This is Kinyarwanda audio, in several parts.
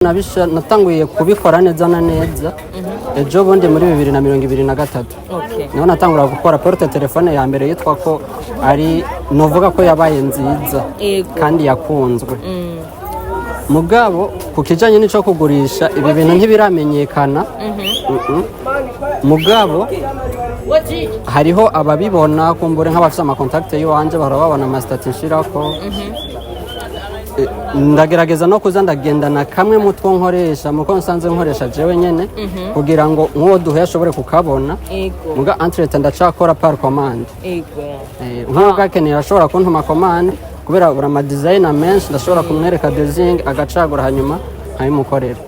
Nabisha natanguye kubikora neza na neza ejo bundi muri 2023 niho natangura gukora porte telefone ya mbere yitwa ko ari novuga ko yabaye nziza kandi yakunzwe mugabo kukijanye nico kugurisha ibi bintu ntibiramenyekana mugabo hariho ababibona kumbure nk'abafite ama contact y'wanje barababona ama status shirako ndagerageza no kuza ndagendana kamwe mu two nkoresha muko nsanze nkoresha jewe nyene kugira ngo nwo duhe ashobore kukabona muga entrete ndacakora par commande nko gakeneye ashobora kuntuma commande kubera bura ma designer menshi ndashobora kumwereka design agacagura hanyuma nkayimukorera.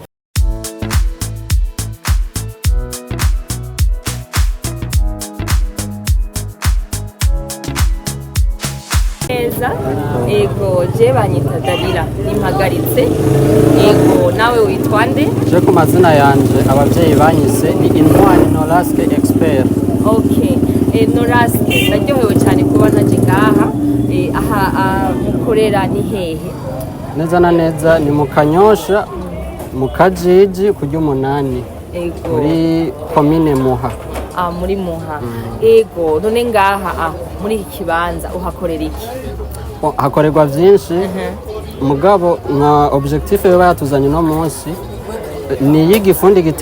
Ego je banyita Dalila nimpagaritse. Ego nawe witwande? Je ku mazina yanje abavyeyi banyise ni Intwari Noraske Expert. Okay. Noraske naryohewe cyane kuba naje ngaha. Aha mukorera ni hehe? Neza na neza ni mu Kanyosha mu Kajiji kujya 8. Ego. Muri commune Muha. Muri Muha. Ego none ngaha muri iki kibanza uhakorera iki? Hakorerwa byinshi mugabo nka objectif yo bayatuzanye no munsi ni yigifundi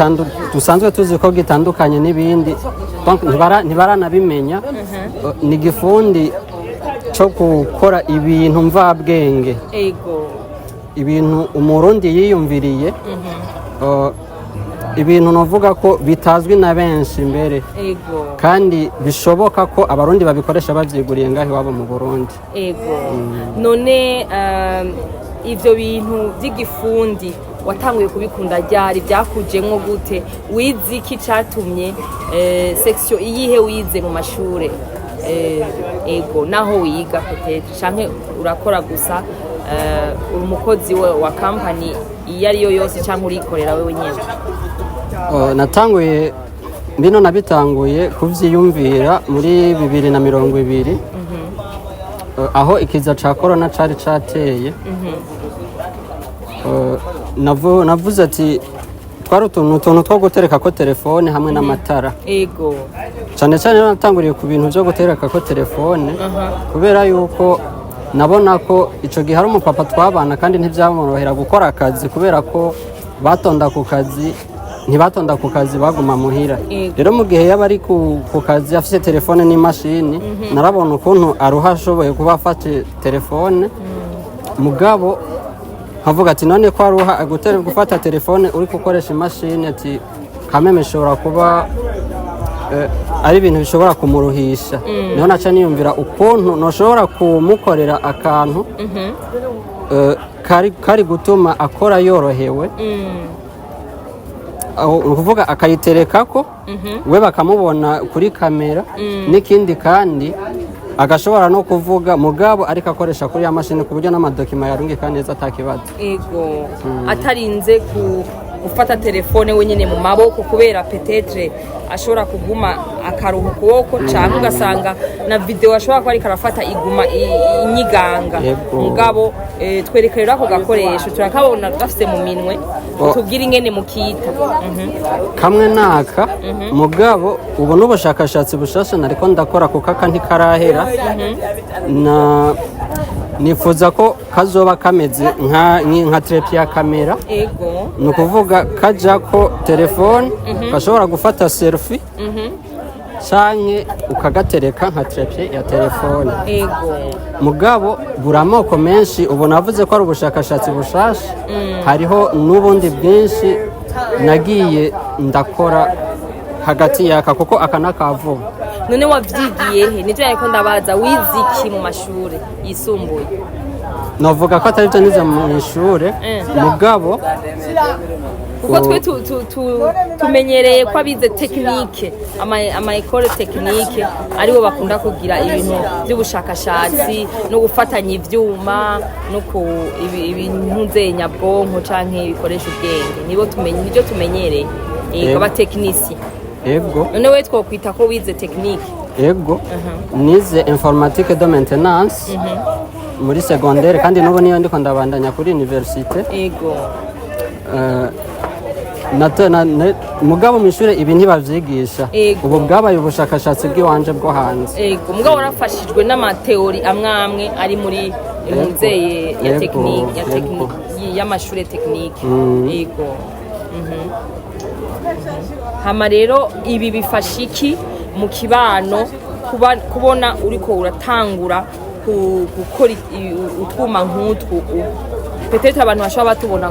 dusanzwe tuzi ko gitandukanye n'ibindi donc ntibaranabimenya ni gifundi cyo gukora ibintu mvabwenge ibintu umurundi yiyumviriye ibintu novuga ko bitazwi na benshi mbere kandi bishoboka ko abarundi babikoresha bavyiguriye ngaho wabo mu Burundi. None ivyo bintu by'igifundi watanguye kubikunda ryari byakujemwo gute wizi iki catumye section iyihe wize mu mashure naho wiga peut-être canke urakora gusa umukozi wa company iyariyo yose canke urikorera wewe nyene? Natanguye bino nabitanguye kuvyiyumvira muri 2020 aho ikiza ca corona cari cateye navuze ati twari utuntu two gutereka ko telefone hamwe n'amatara cyane cyane natanguriye ku bintu byo gutereka ko telefone kubera yuko nabona ko ico gihe hari umupapa twabana kandi ntivyamorohera gukora akazi kubera ko batonda ku kazi ntibatonda ku kazi baguma muhira rero mu gihe yaba ari ku kazi afite telefone n'imashini narabona ukuntu aruha ashoboye kuba afate telefone mugabo havuga ati none ko aruha gufata telefone uri gukoresha imashini ati kameme shobora kuba ari ibintu bishobora kumuruhisha niho naca niyumvira ukuntu noshobora kumukorera akantu kari gutuma akora yorohewe ukuvuga akayiterekako we bakamubona kuri kamera n'ikindi kandi agashobora no kuvuga mugabo ariko akoresha kuri ya mashini ku buryo n'amadokima yarungika neza atakibazo atarinze gufata telefone wenyine mu maboko kubera peut-être ashobora kuguma akaruhu kuboko cyangwa ugasanga na video ashobora kuba ariko arafata iguma inyiganga mugabo twerekerera ko gakoresho turakabona gafite mu minwe tubwira ingene mukita kamwe naka mugabo ubu n'ubushakashatsi bushasha nariko ndakora kuko ntikarahera na nifuza ko kazoba kameze nka trepi ya kamera ni ukuvuga kaja ko telefone gashobora gufata selfie canke ukagatereka nka trepi ya telefone mugabo buramoko menshi ubu navuze ko ari ubushakashatsi bushasha hariho n'ubundi bwinshi nagiye ndakora hagati yaka kuko aka nakavuga. None wavyigiye he? Nivyo yariko ndabaza wiziki mu mashure yisumbuye? Novuga ko atari byo nize mu ishure mugabo kuko twe tumenyereye ko abize technique ama école technique aribo bakunda kugira ibintu by'ubushakashatsi no gufatanya ivyuma no ku ibintu nyabwonko canke bikoresha ubwenge nibo tumenyereye aba technicien. None we twokwita ko wize technique? Nize informatique de maintenance muri secondaire kandi n'ubu niyo ndiko ndabandanya kuri université. mugabo mw'ishure ibi ntibavyigisha ubu bwabaye ubushakashatsi bw'iwanje bwo hanze ego mugabo warafashijwe n'amateori amwe ari muri muzeye ya tekinike y'amashure tekinike ego hama rero ibi bifasha iki mu kibano kubona uriko uratangura gukora utwuma nk'utwu petete abantu bashobora batubona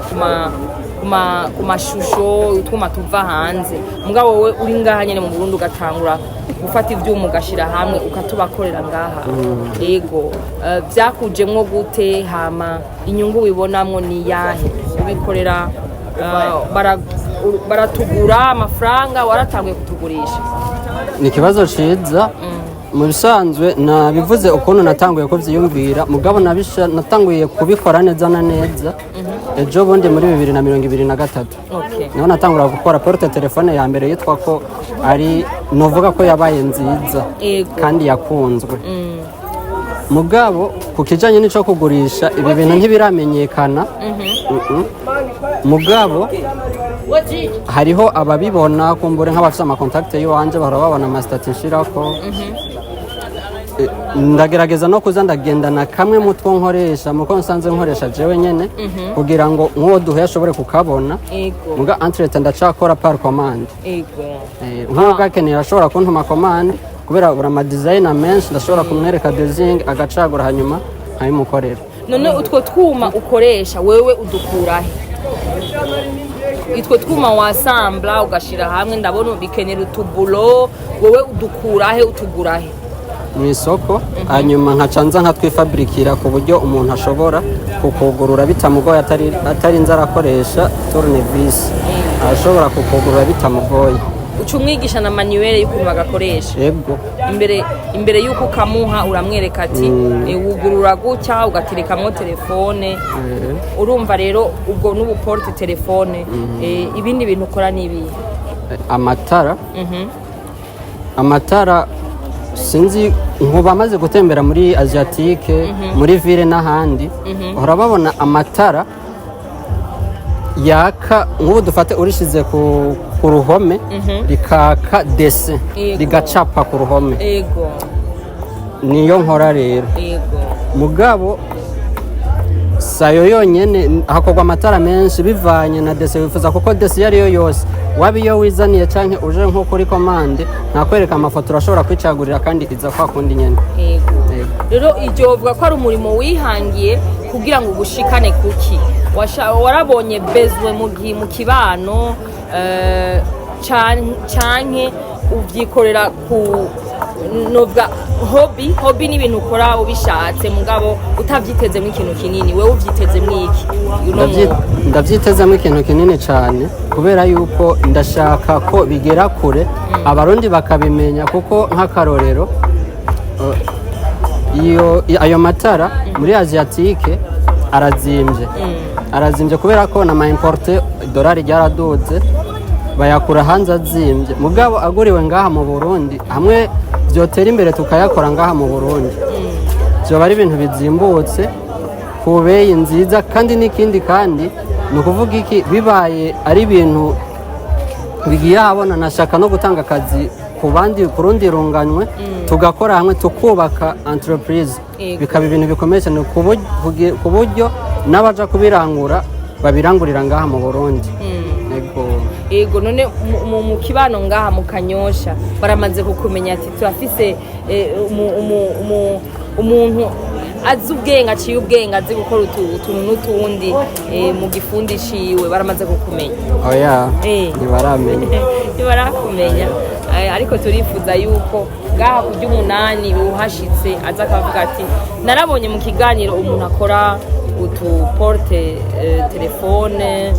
ku mashusho utwuma tuva hanze mugabo wowe uri ngaha nyene mu Burundi ugatangura gufata ivyuma ugashira hamwe ukatubakorera ngaha ego vyakujemwo gute hama inyungu wibonamwo ni yahe ubikorera baratugura amafaranga waratanguye kutugurisha ni ikibazo ciza mu bisanzwe nabivuze ukuntu natanguye kuvyiyumvira mugabo natanguye kubikora neza na neza ejo bundi muri 2023 niho natangura gukora porte telefone ya mbere yitwa ko ari novuga ko yabaye nziza kandi yakunzwe mugabo ku kijanye n'ico kugurisha ibi bintu ntibiramenyekana mugabo hariho ababibona kumbure nk'abafite amakontakte y'iwanje barababona amasitati nshirako ndagerageza no kuza ndagendana kamwe mu two nkoresha muko nsanze nkoresha jewe nyene kugira ngo nk'uwo duhuye ashobore kukabona muga entrete ndacakora par commande nk'uwo gakeneye ashobora kuntuma commande kubera buri amadesign menshi ndashobora kumwereka design agacagura hanyuma nkayimukorera none utwo twuma ukoresha wewe udukurahe itwo twuma wasambla ugashira hamwe ndabona bikenera utubulo wewe udukurahe utugurahe mu isoko hanyuma nkacanza nkatwifabrikira ku buryo umuntu ashobora kukugurura bitamugoye atari nzarakoresha tournevis ashobora kukugurura bitamugoye ucumwigisha na manuel y'ukuntu bagakoresha yego imbere y'uko ukamuha uramwereka ati wugurura gutya ugaterekamwo telefone urumva rero ubwo n'ubu porte telefone ibindi bintu ukora nibi amatara sinzi nkuba amaze gutembera muri Asiatique muri ville n'ahandi urababona amatara yaka nk'ubu dufate urishize ku ruhome rikaka dese rigacapa ku ruhome niyo nkora rero mugabo sayo yonyene hakorwa amatara menshi bivanye na dese wifuza kuko dese yariyo yose waba iyo wizaniye canke uje nko kuri commande nakwereka amafoto urashobora kwicagurira kandi iza kwa kundi nyene rero ivyo uvuga ko ari umurimo wihangiye kugira ngo ugushikane kuki warabonye bezwe mu kibano canke uvyikorera ku novuga hobby ni ibintu ukora ubishatse mugabo utavyitezemo ikintu kinini wewe uvyitezemo iki ndavyitezemo ikintu kinini cyane kubera yuko ndashaka ko bigera kure abarundi bakabimenya kuko nk'akarorero ayo matara muri Asiatique arazimvye kubera ko na ma importe dolari ryaraduze bayakura hanze azimvye mugabo aguriwe ngaha mu Burundi hamwe vyotera imbere tukayakora ngaha mu Burundi vyoba ari ibintu bizimbutse ku beyi nziza kandi n'ikindi kandi ni ukuvuga iki bibaye ari ibintu bigiye ahabona nashaka no gutanga akazi ku rundi runganywe tugakora hamwe tukubaka entreprise bikaba ibintu bikomeye cyane ku buryo n'abaja kubirangura babirangurira ngaha mu Burundi ego none mu kibano ngaha mu Kanyosha baramaze kukumenya ati turafise umuntu azi ubwenge aciye ubwenge azi gukora utuntu n'utundi mu gifundi ciwe baramaze kukumenya oya ntibarakumenya ariko turifuza yuko ngaha ku ry'umunani uhashitse aza akavuga ati narabonye mu kiganiro umuntu akora utuporte telefone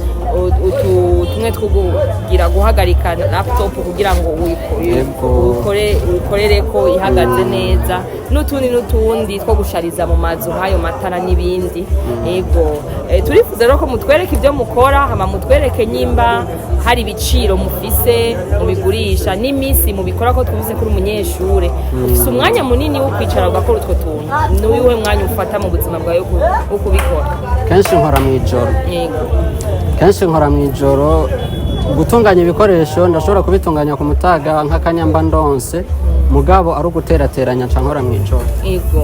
tumwe twugira guhagarika laptop kugira ngo ukorere ko ihagaze neza n'utundi two gushariza mu mazu hayo matara n'ibindi ego turifuza rero ko mutwereke ibyo mukora hama mutwereke nyimba hari ibiciro mufise mubigurisha n'imisi mubikora ko twumvise kuri umunyeshure ufise umwanya munini wo kwicara ugakora utwo tuntu n'uwiwe mwanya ufata mu buzima bwawe wo kubikora kenshi nkora mw'ijoro yego kenshi nkora mw'ijoro gutunganya ibikoresho ndashobora kubitunganya ku mutaga nk'akanyamba ndonse mugabo ari uguterateranya nca nkora mw'ijoro yego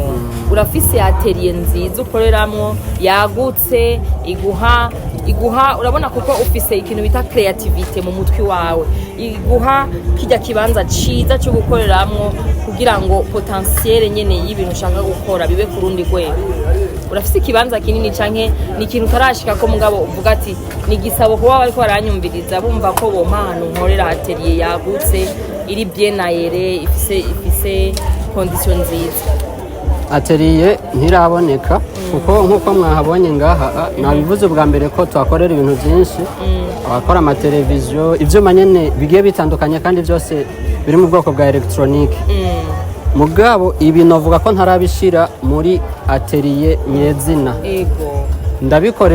urafise atelier nziza ukoreramwo yagutse iguha urabona kuko ufise ikintu bita creativity mu mutwe wawe iguha kijya kibanza ciza cyo gukoreramwo kugira ngo potentiel nyene y'ibintu ushaka gukora bibe ku rundi rwego urafise ikibanza kinini canke ni ikintu utarashika ko mugabo uvuga ati ni gisabo kuba bariko baranyumviriza bumva ko bo mpano nkorera atelier yagutse iri bien aéré ifise condition nziza atelier ntiraboneka kuko nkuko mwahabonye ngaha nabivuze bwa mbere ko twakorera ibintu byinshi abakora amateleviziyo ivyuma nyene bigiye bitandukanye kandi byose biri mu bwoko bwa electronique mugabo ibi novuga ko ntarabishira muri atelier nyezina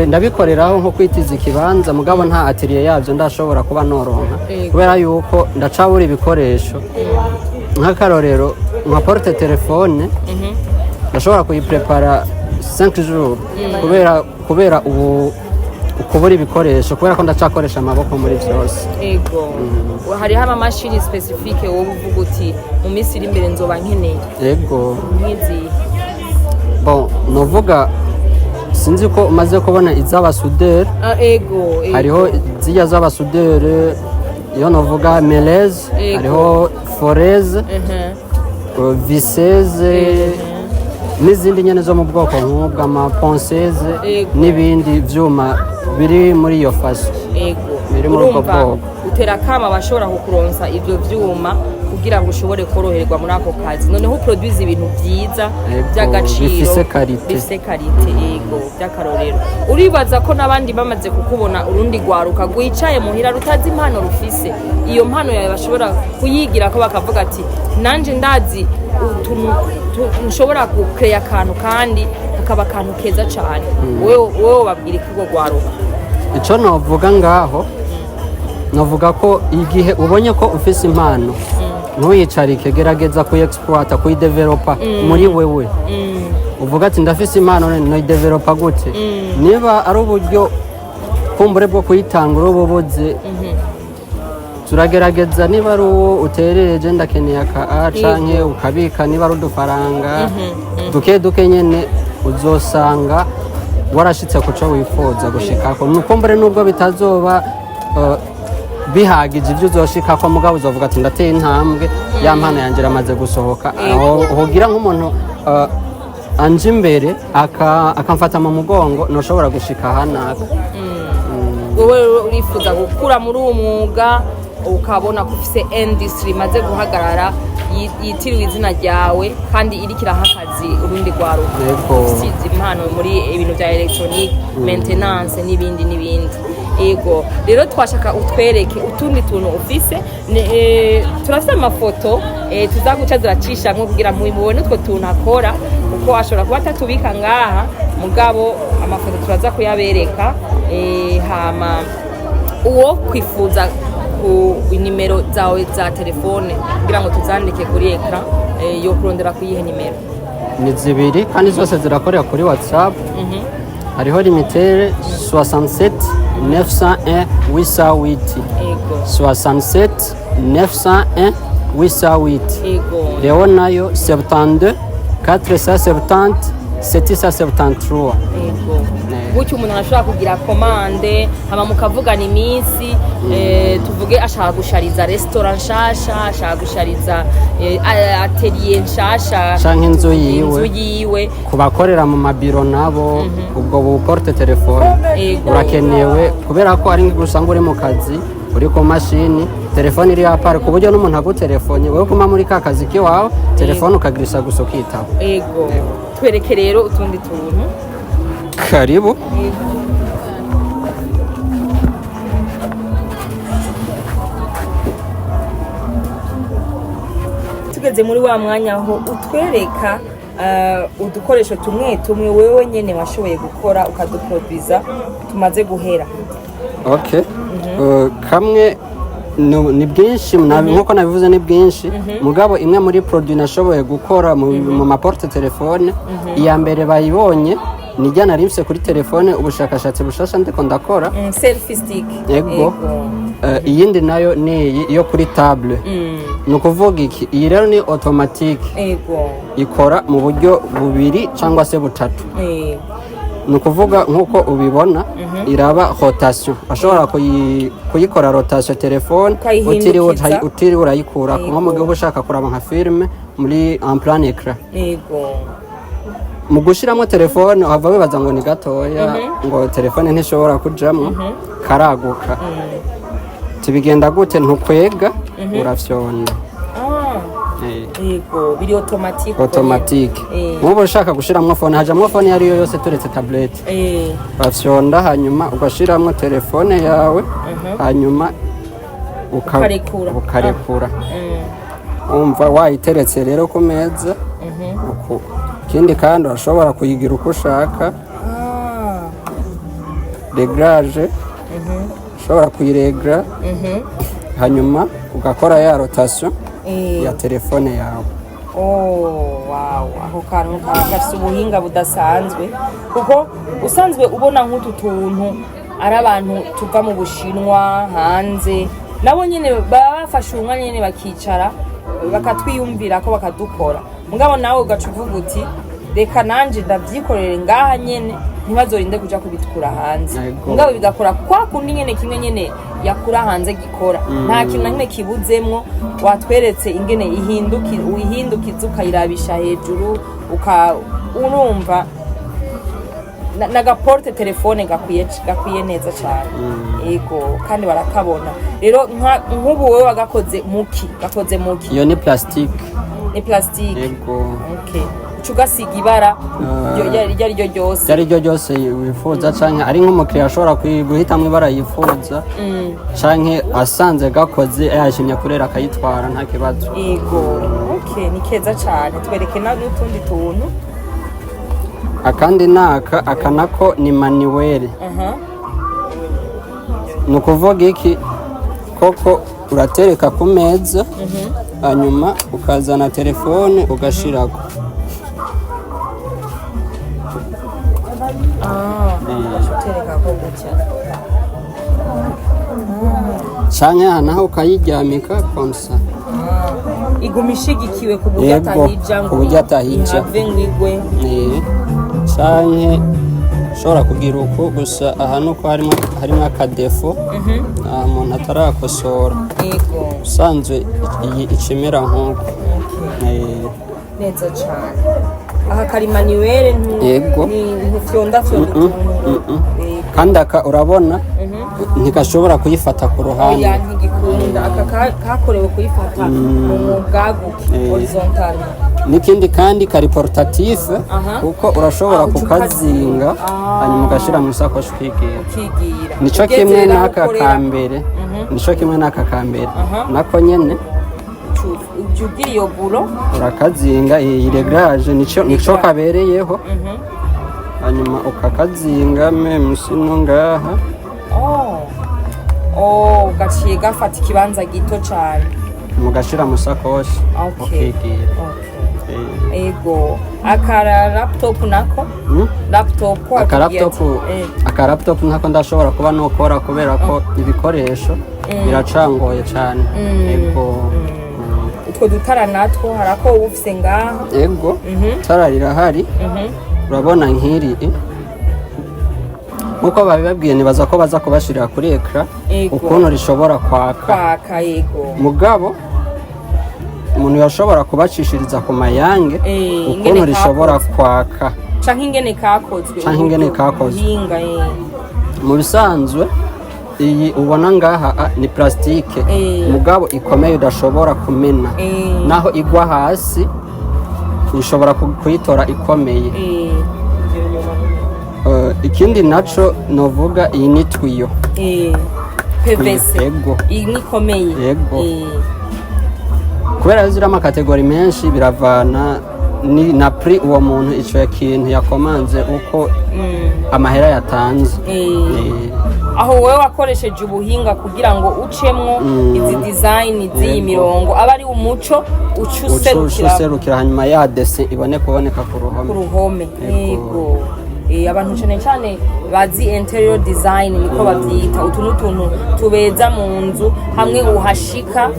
ndabikoreraho nko kwitiza ikibanza mugabo nta atelier yabyo ndashobora kuba noronka kubera yuko ndacabura ibikoresho nk'akarorero nka porte telefone ndashobora kuyiprepara 5 jours kubera ubu ukubura ibikoresho kubera ko ndacakoresha amaboko muri byose yego hariho amamashini specifique wowe uvuga uti mu minsi iri imbere nzoba nkeneye yego nk'izi bon novuga sinzi ko umaze kubona iz'abasuderi yego hariho zijya z'abasuderi iyo novuga meleze hariho foreze viseze n'izindi nyene zo mu bwoko nk'ubwa amaponseze n'ibindi vyuma biri muri iyo faso biri muri ubwo bwoko utera kama bashobora kukuronsa ivyo vyuma kugira ngo ushobore koroherwa muri ako kazi noneho produce ibintu vyiza by'agaciro bifise karite yego by'akarorero uribaza ko nabandi bamaze kukubona urundi gwaruka gwicaye muhira rutazi impano rufise iyo mpano yawe bashobora kuyigira ko bakavuga ati nanje ndazi nshobora gukreya akantu kandi kakaba akantu keza cyane wowe babwira ikigo gwaruka ico novuga ngaho novuga ko igihe ubonye ko ufise impano ntuyicarike gerageza kuyiexploita kuyidevelopa muri wewe uvuga ati ndafise impano noyidevelopa gute niba ari uburyo kumbure bwo kuyitangura ububuze turagerageza niba ari uwo uterereje ndakeneye aka canke ukabika niba ari udufaranga duke nyene uzosanga warashitse kuco wifuza gushikako nukumbure nubwo bitazoba bihagije ibyo uzoshikako mugabo uzovuga ati ndateye intambwe ya mpano yanjye amaze gusohoka hogira nk'umuntu anje imbere akamfata mu mugongo ntushobora gushika hanaka wowe urifuza gukura muri uwo mwuga ukabona ko ufise industry imaze guhagarara yitiriwe izina ryawe kandi iriko iraha akazi urundi rwaruka usize impano muri ibintu bya electronique maintenance n'ibindi ego rero twashaka utwereke utundi tuntu ufise turafise amafoto tuzaguca ziracisha nko kugira mubone utwo tuntu akora kuko ashobora kuba atatubika ngaha mugabo amafoto turaza kuyabereka hama uwo kwifuza ku nimero zawe za telefone kugira ngo tuzandike kuri ekran yo kurondera kuyihe nimero ni zibiri kandi zose zirakorera kuri WhatsApp hariho limitere 67 901 808 67 901 808 rero nayo 72 470 773 gutyo umuntu arashobora kugira komande hama mukavugana iminsi tuvuge ashaka gushariza restaurant nshasha ashaka gushariza atelier nshasha canke inzu yiwe kubakorera mu mabiro nabo ubwo bu porte telefone urakenewe kubera ko ari ngusanga uri mu kazi uri ku mashini telefone iri apart ku buryo n'umuntu agutelefone wewe kuma muri ka kazi kiwawe telefone ukagirisha gusa ukitaba ego twereke rero utundi tuntu karibu tugeze muri wa mwanya aho utwereka udukoresho tumwe wewe nyene washoboye gukora ukaduproduza tumaze guhera okay kamwe ni bwinshi nkuko nabivuze ni bwinshi mugabo imwe muri produit nashoboye gukora mu maporte telefone iya mbere bayibonye nijya narimse kuri telefone ubushakashatsi bushasha ndiko ndakora selfie stick yego iyindi nayo ni iyo kuri table ni ukuvuga iki iyi rero ni automatique yego ikora mu buryo bubiri cyangwa se butatu ni ukuvuga nk'uko ubibona iraba rotation ashobora kuyikora rotation telefone utiriwe urayikura nko mu gihe ushaka kuraba nka filime muri en plan écran mu gushyiramo telefone uhava wibaza ngo ni gatoya ngo telefone ntishobora kujyamo karaguka tubigenda gute ntukwega urafyonda yego biri automatique nk'ubu ushaka gushyiramo fone hajyamo fone iyo ariyo yose turetse tablette urafyonda hanyuma ugashyiramo telefone yawe hanyuma ukarekura wumva wayiteretse rero ku meza ikindi kandi urashobora kuyigira uko ushaka reglage ushobora kuyiregra hanyuma ugakora ya rotation ya telefone yawe wow aho kantu kafite ubuhinga budasanzwe kuko usanzwe ubona nk'utu tuntu ari abantu tuva mu Bushinwa hanze nabo nyene bafashe umwanya nyene bakicara bakatwiyumvira ko bakadukora mugabo nawe ugacuvuga uti reka nanje ndavyikorere ngaha nyene ntibazorinde kuja kubitukura hanze mugabo bigakora kwa kundi nyene kimwe nyene yakura hanze gikora nta kintu nakimwe kibuzemwo watweretse ingene uyihindukiza ukayirabisha hejuru urumva n'agaporte telefone gakwiye neza cyane yego kandi barakabona rero nk'ubu wowe wagakoze muki iyo ni plastique yego okay ugasiga ibara iryo ryose wifuza canke ari nk'umukiriya ashobora guhitamo ibara yifuza canke asanze gakoze yashimye kurera akayitwara nta kibazo yego okay ni keza cyane twereke n'utundi tuntu akandi aka nako ni manuel ni ukuvuga iki koko uratereka ku meza hanyuma ukazana telefone ugashirako canke naho ukayiryamika konsa iguma ishigikiwe ku buryo atahija ngwingwe canke ushobora kugira uko gusa ahantu ko harimo akadefo umuntu atarakosora usanzwe iyi icimera nk'uko neza cyane aha kari manuel ntufyonda kandi urabona ntigashobora kuyifata ku ruhande ntigikunda aka kakorewe kuyifata mu bwaguke horizontal n'ikindi kandi kari portatif kuko urashobora kukazinga hanyuma ugashyira mu isakoshi ukigira nico kimwe n'aka kambere nako nyene ugira iyo buro urakazinga iyi reglage nico kabereyeho hanyuma ukakazinga musino ngaha ugaciye gafata ikibanza gito cyane mugashira mu sakoshi ukigira ego akara laptop nako aka laptop nako ndashobora kuba nokora kubera ko ibikoresho biracangoye cyane ego utwo dutara natwo harako ufise ngaha ego tara rirahari urabona nk'iri nkuko babibabwiye nibaza ko baza kubashirira kuri ekra ukuntu rishobora kwaka yego mugabo umuntu yashobora kubacishiriza ku mayange ukuntu rishobora kwaka canke ingene kakozwe mu bisanzwe iyi ubona ngaha ni plastique mugabo ikomeye udashobora kumena naho igwa hasi ushobora kuyitora ikomeye ikindi naco novuga iyi ni twiyo PVC iyi ni komeye kubera ziri amakategori menshi biravana ni na pri uwo muntu ico kintu yakomanze uko amahera yatanze. Aho wewe wakoresheje ubuhinga kugira ngo ucemwo izi design z'iyi mirongo aba ari umuco ucuserukira hanyuma ya desi ibone kuboneka ku ruhome. Yego. Abantu cyane bazi interior design niko bavyita, utu n'utuntu tubeza mu nzu hamwe uhashika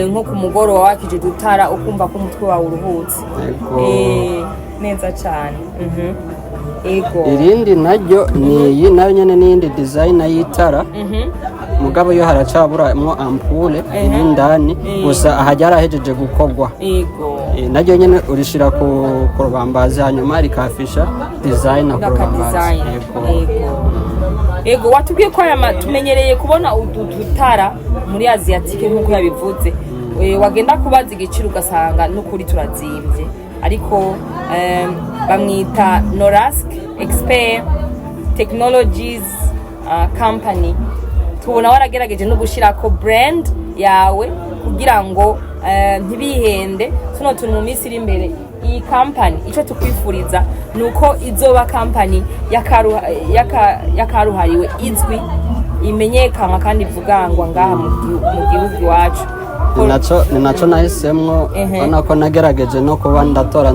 nko ku mugoroba wakije dutara ukumva ko umutwe wawe uruhutse. Neza cyane. Ego. Irindi naryo ni iyi nayo nyene n'indi design y'itara. Mugabo yo haracaburamwo ampule indani gusa ahajya arahejeje gukogwa. Ego. Naryo nyene urishira ku rubambazi hanyuma rikafisha design ku rubambazi. Ego watubwiye ko tumenyereye kubona udutara muri Asiatique nk'uko yabivuze. Wagenda kubaza igiciro ugasanga n'ukuri turazimvye, ariko bamwita Norask Expert Technologies Company. Tubona waragerageje no gushirako brand yawe kugira ngo ntibihende tuno tuntu mu minsi iri imbere. Iyi company ico tukwifuriza nuko izoba company yakaruhariwe izwi imenyekana kandi ivugangwa ngaha mu gihugu wacu. Ni naco nahisemwo ubona ko nagerageje no kuba ndatora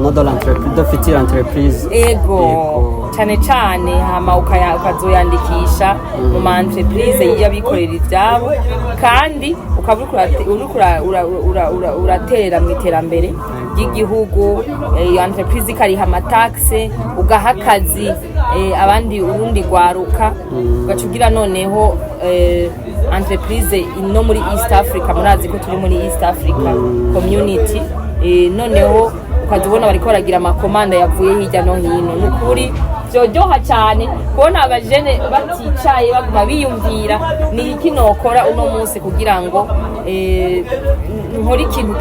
future entreprise. Ego cyane hama ukazoyandikisha mu ma entreprise y'abikorera ivyabo kandi ukaba uratera mu iterambere ry'igihugu. Iyo entreprise ikariha amataxe ugaha akazi abandi urundi gwaruka ugacugira noneho entreprise ino muri East Africa. Murazi ko turi muri East Africa community, noneho ukazibona bariko baragira amakomanda yavuye hirya no hino. Nukuri vyojyoha cyane kubona abajene baticaye baguma biyumvira ni iki nokora uno munsi kugira ngo nkora ikintu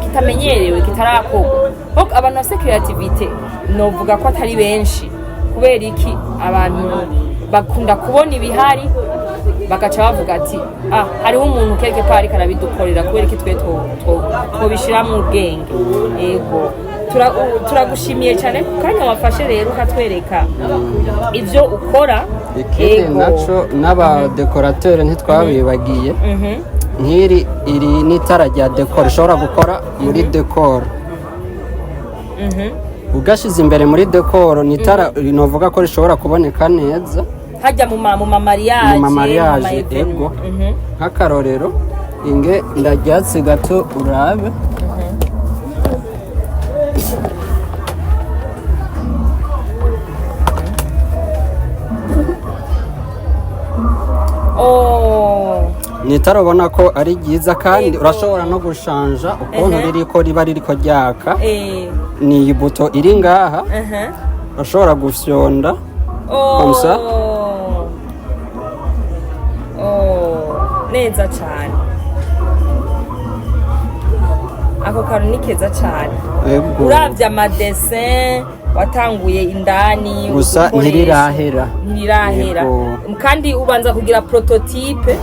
kitamenyerewe kitarakorwa. Abantu bafite creativity novuga ko atari benshi, kubera iki abantu bakunda kubona ibihari bagaca bavuga ati hariho umuntu quelque part karabidukorera, kubera iki twe twobishira mu bwenge. Ego turagushimiye cyane kanya wafashe rero ukatwereka ivyo ukora. Ikindi naco n'aba decorateur ntitwabibagiye. Nk'iri n'itara rya decor ushobora gukora muri decor. Ugashize imbere muri decor n'itara novuga ko rishobora kuboneka neza hajya mu mariage. Ego nk'akarorero inge ndaryatsi gato urabe. Nitara ubona ko ari ryiza kandi urashobora no gushanja ukuntu riba ririko ryaka. Ni iyi buto iri ngaha urashobora gufyonda komsa. Neza cyane, ako kantu ni keza cyane. Uravye amadesin watanguye indani gusa ntirirahera kandi ubanza kugira prototype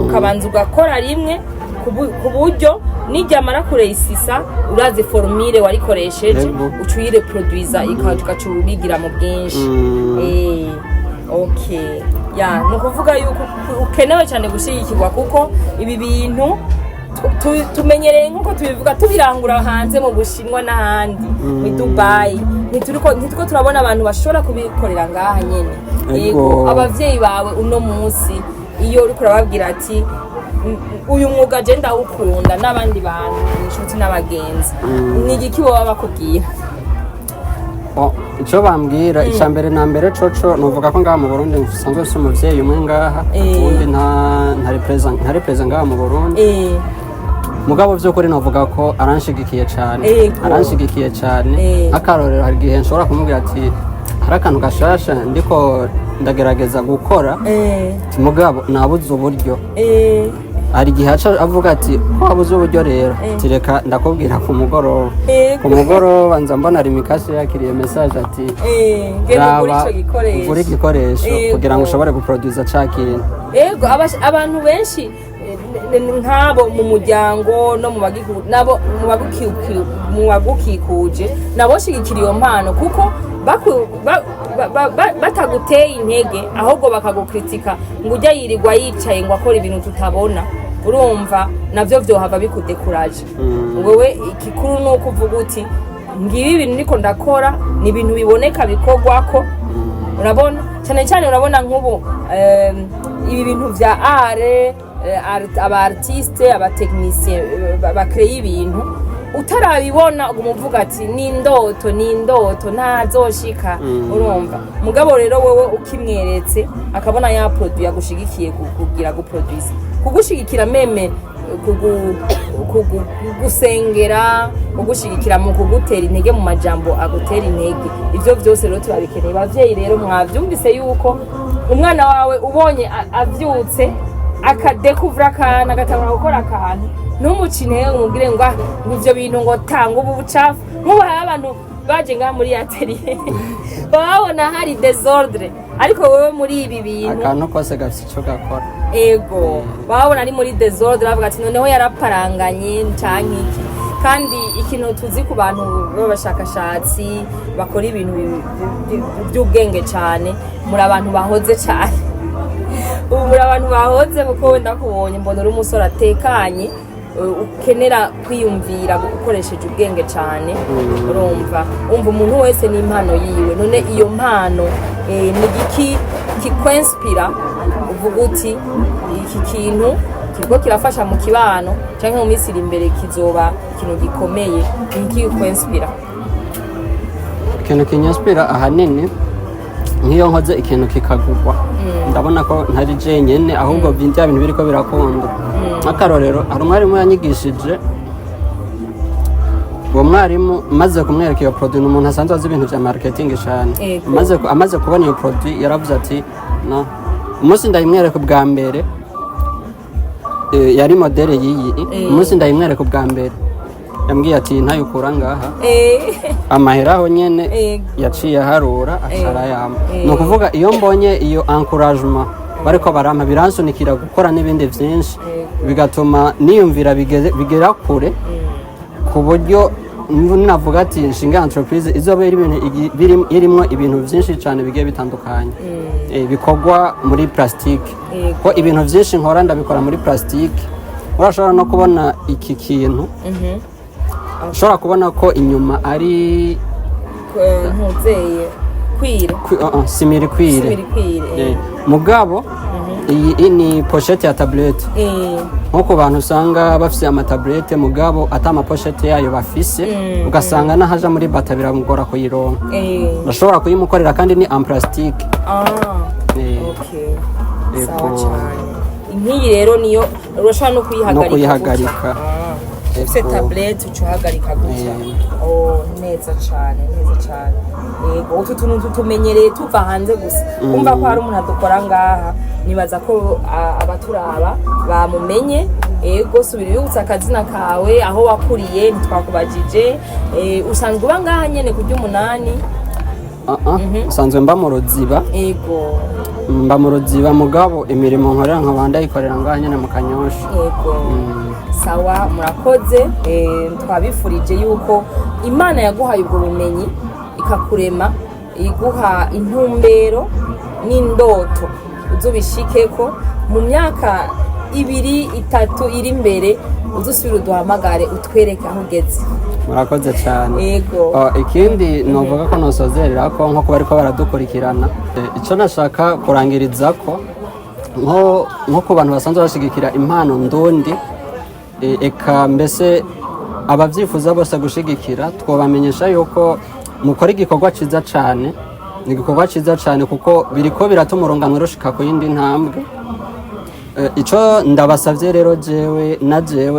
ukabanza ugakora rimwe ku buryo nijyamara kureisisa urazi formule warikoresheje ucuyire produiza ikacubigira mu bwinshi. Okay nukuvuga yuko ukenewe cyane gushigikirwa kuko ibi bintu tumenyereye nkuko tubivuga tubirangura hanze mu Bushinwa n'ahandi mu Dubai. Nitiko turabona abantu bashobora kubikorera ngaha nyene. Yego abavyeyi bawe uno munsi iyo uri kurababwira ati uyu mwuga je ndawukunda n'abandi bantu inshuti n'abagenzi, ni igiki baba bakubwira? Ico bambwira icambere na mbere coco novuga ko ngaha mu Burundi nsanzwe se umuvyeyi umwe ngaha ubundi nta represent ngaha mu Burundi. Mugabo vy'ukuri novuga ko aranshigikiye cyane. Akarorero hari igihe nshobora kumubwira ati hari akantu gashasha ndiko ndagerageza gukora, mugabo nabuze uburyo. Hari igihe avuga ati wabuze uburyo rero tireka ndakubwira ku mugoroba nza mbona rimikasi yakiriye message ati ugura igikoresho kugira ngo ushobore guproduza ca kintu. Abantu benshi nk'abo mu muryango no mu bagukikuje nabo shigikira iyo mpano kuko bataguteye intege ahubwo bakagukritika ngo ujya yirirwa yicaye ngo akora ibintu tutabona urumva navyo vyohava bikudekuraje wewe ikikuru nuko uvuga uti ngibi ibintu niko ndakora ni ibintu biboneka bikorwako urabona cyane cyane urabona nk'ubu ibi bintu vya aba artiste aba technicien bakreye ibintu utarabibona umuvuga ati ni indoto ntazoshika urumva mugabo rero wewe ukimweretse akabona ya produit yagushigikiye kugira guproduce kugushigikira meme kugusengera kugushigikira mu kugutera intege mu majambo agutera intege ivyo byose rero turabikeneye bavyeyi rero mwavyumvise yuko umwana wawe ubonye avyutse akadekuvura akantu agatangura gukora akantu ntumucine umubwire ngo ivyo bintu ngo tanga ubu bucafu nk'ubu hari abantu baje ngaha muri atelier babona hari desordre ariko wowe muri ibi bintu akantu kose gafite icyo gakora ego babona ari muri desordre bavuga ati noneho yaraparanganye canke iki kandi ikintu tuzi ku bantu b'abashakashatsi bakora ibintu by'ubwenge cyane muri abantu bahoze cyane ubu muri abantu bahoze kuko wenda kubonye mbona uri umusore atekanye ukenera kwiyumvira gukoresheje ubwenge cyane urumva umuntu wese n'impano yiwe none iyo mpano ni igiki kikwenspira uvuga uti iki kintu kiriko kirafasha mu kibano canke mu minsi iri imbere kizoba ikintu gikomeye ni iki kikwenspira ikintu kinyaspira ahanini nk'iyo nkoze ikintu kikagurwa ndabona ko ntari jenyene ahubwo bya bintu biriko birakunda nk'akarorero hari umwarimu yanyigishije uwo mwarimu maze kumwereka iyo produit n'umuntu asanzwe azi ibintu vya marketing cyane amaze kubona iyo produit yaravuze ati no umunsi ndayimwereka bwa mbere yari modele yiyi umunsi ndayimwereka bwa mbere yambwiye ati ntayukura ngaha amahera aho nyene yaciye harura asharayama ni ukuvuga iyo mbonye iyo encouragement bariko barampa biransunikira gukora n'ibindi vyinshi bigatuma niyumvira bigera kure ku buryo navuga ati nshinga entreprise izoba irimwo ibintu vyinshi cyane bigiye bitandukanye bikorwa muri plastique ko ibintu vyinshi nkora ndabikora muri plastique urashobora no kubona iki kintu ushobora kubona ko inyuma ari ntuzeye kwire simiri kwire mugabo iyi ni pochette ya tablette nko ku bantu usanga bafise amatablette mugabo atama pochette yayo bafise ugasanga nahaja muri bata biramugora kuyironka urashobora kuyimukorera kandi ni en plastique okay sawa cyane nk'iyi rero niyo urashobora no kuyihagarika ufite tablette ucuhagarika gutya neza cyane yego utu tuntu tumenyereye tuva hanze gusa kumva ko hari umuntu adukora ngaha nibaza ko abaturaba bamumenye yego subira yutsa akazina kawe aho wakuriye ntitwakubajije usanzwe uba ngaha nyene ku ry'umunani usanzwe mba mu Ruziba yego mba mu Ruziba mugabo imirimo nkorera nkabanda yikorera ngaha nyene mu Kanyosha yego sawa murakoze twabifurije yuko Imana yaguhaye ubwo bumenyi ikakurema iguha intumbero n'indoto uzubishikeko mu myaka 2-3 iri imbere uzusubira uduhamagare utwereke aho ugeze murakoze cyane yego ikindi novuga ko nosozerera ko nko kuba ariko baradukurikirana icyo nashaka kurangiriza ko nko ku bantu basanzwe bashigikira impano ndundi eka mbese abavyifuza bose gushigikira twobamenyesha yuko mukora igikorwa ciza cyane ni igikorwa ciza cyane kuko biriko biratuma urunganwe rushika ku yindi ntambwe ico ndabasavye rero jewe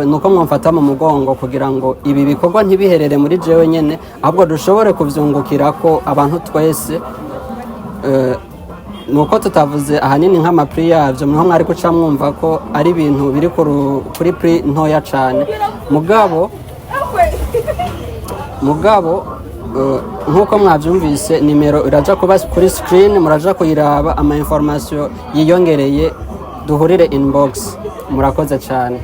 nuko mwamfata mu mugongo kugira ngo ibi bikorwa ntibiherere muri jewe nyene ahubwo dushobore kuvyungukira ko abantu twese nuko tutavuze ahanini nk'amapri yavyo mwaho mwari guca mwumva ko ari ibintu biri kuri pri ntoya cane mugabo nkuko mwavyumvise nimero iraja kuba kuri screen muraja kuyiraba ama information yiyongereye duhurire inbox murakoze cyane.